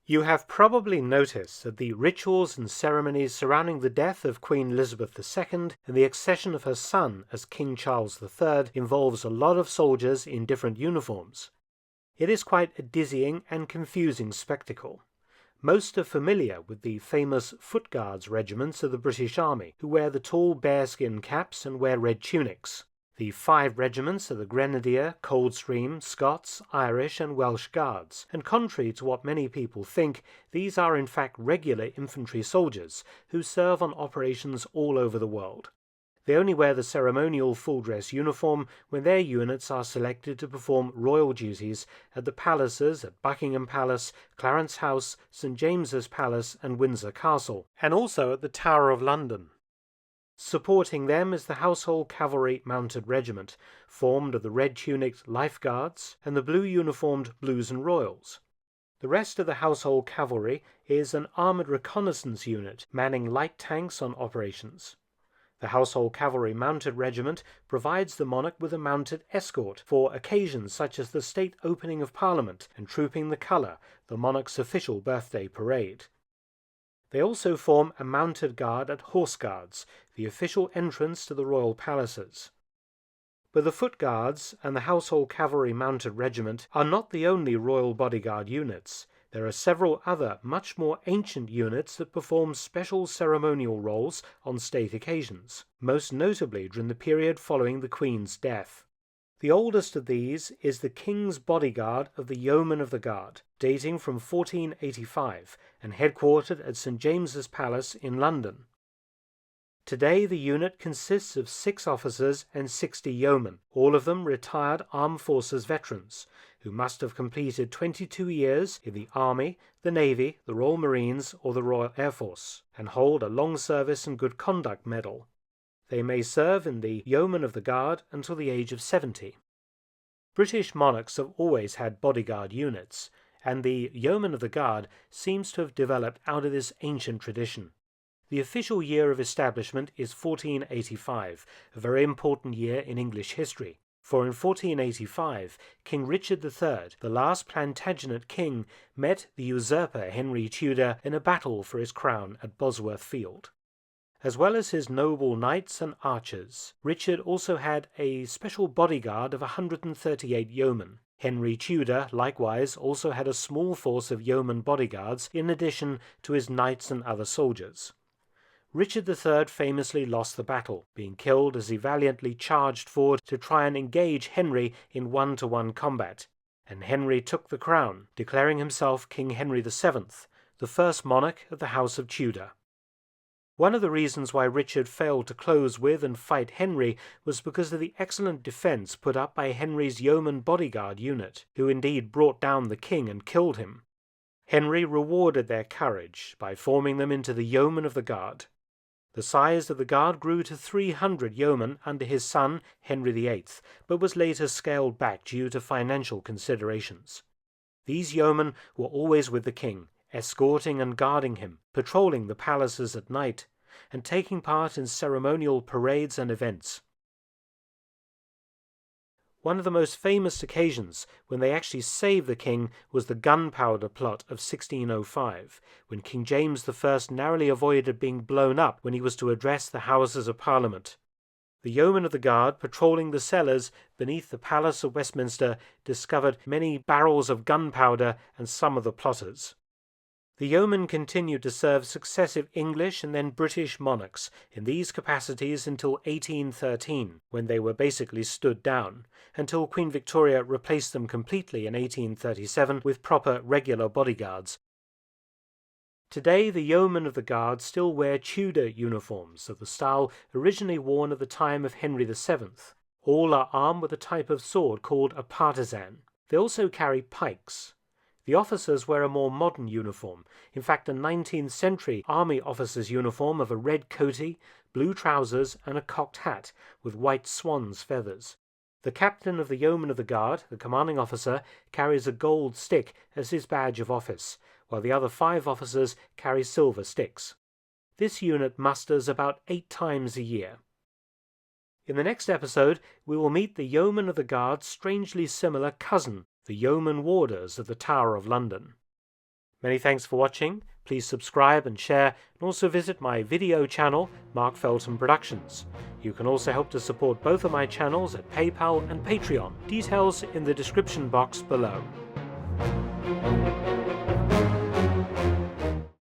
You have probably noticed that the rituals and ceremonies surrounding the death of Queen Elizabeth II and the accession of her son as King Charles III involves a lot of soldiers in different uniforms. It is quite a dizzying and confusing spectacle. Most are familiar with the famous Foot Guards regiments of the British Army, who wear the tall bearskin caps and wear red tunics. The 5 regiments are the Grenadier, Coldstream, Scots, Irish and Welsh Guards, and contrary to what many people think, these are in fact regular infantry soldiers who serve on operations all over the world. They only wear the ceremonial full-dress uniform when their units are selected to perform royal duties at the palaces at Buckingham Palace, Clarence House, St James's Palace and Windsor Castle, and also at the Tower of London. Supporting them is the Household Cavalry Mounted Regiment, formed of the red-tunicked Life Guards and the blue-uniformed Blues and Royals. The rest of the Household Cavalry is an armoured reconnaissance unit manning light tanks on operations. The Household Cavalry Mounted Regiment provides the monarch with a mounted escort for occasions such as the state opening of Parliament and Trooping the Colour, the monarch's official birthday parade. They also form a mounted guard at Horse Guards, the official entrance to the royal palaces. But the Foot Guards and the Household Cavalry Mounted Regiment are not the only royal bodyguard units. There are several other, much more ancient units that perform special ceremonial roles on state occasions, most notably during the period following the Queen's death. The oldest of these is the King's Bodyguard of the Yeomen of the Guard, dating from 1485 and headquartered at St James's Palace in London. Today the unit consists of 6 officers and 60 yeomen, all of them retired armed forces veterans, who must have completed 22 years in the Army, the Navy, the Royal Marines or the Royal Air Force, and hold a Long Service and Good Conduct Medal. They may serve in the Yeomen of the Guard until the age of 70. British monarchs have always had bodyguard units, and the Yeomen of the Guard seems to have developed out of this ancient tradition. The official year of establishment is 1485, a very important year in English history, for in 1485 King Richard III, the last Plantagenet king, met the usurper Henry Tudor in a battle for his crown at Bosworth Field. As well as his noble knights and archers, Richard also had a special bodyguard of 138 yeomen. Henry Tudor, likewise, also had a small force of yeoman bodyguards in addition to his knights and other soldiers. Richard III famously lost the battle, being killed as he valiantly charged forward to try and engage Henry in one-to-one combat, and Henry took the crown, declaring himself King Henry VII, the first monarch of the House of Tudor. One of the reasons why Richard failed to close with and fight Henry was because of the excellent defence put up by Henry's yeoman bodyguard unit, who indeed brought down the king and killed him. Henry rewarded their courage by forming them into the Yeomen of the Guard. The size of the guard grew to 300 yeomen under his son Henry VIII, but was later scaled back due to financial considerations. These yeomen were always with the king, escorting and guarding him, patrolling the palaces at night, and taking part in ceremonial parades and events. One of the most famous occasions when they actually saved the king was the Gunpowder Plot of 1605, when King James I narrowly avoided being blown up when he was to address the Houses of Parliament. The Yeomen of the Guard, patrolling the cellars beneath the Palace of Westminster, discovered many barrels of gunpowder and some of the plotters. The yeomen continued to serve successive English and then British monarchs in these capacities until 1813, when they were basically stood down, until Queen Victoria replaced them completely in 1837 with proper regular bodyguards. Today the Yeomen of the Guard still wear Tudor uniforms of the style originally worn at the time of Henry VII. All are armed with a type of sword called a partisan. They also carry pikes. The officers wear a more modern uniform, in fact a 19th century army officer's uniform of a red coatee, blue trousers and a cocked hat with white swan's feathers. The captain of the Yeomen of the Guard, the commanding officer, carries a gold stick as his badge of office, while the other 5 officers carry silver sticks. This unit musters about 8 times a year. In the next episode, we will meet the Yeomen of the Guard's strangely similar cousin, the Yeoman Warders of the Tower of London. Many thanks for watching. Please subscribe and share, and also visit my video channel, Mark Felton Productions. You can also help to support both of my channels at PayPal and Patreon. Details in the description box below.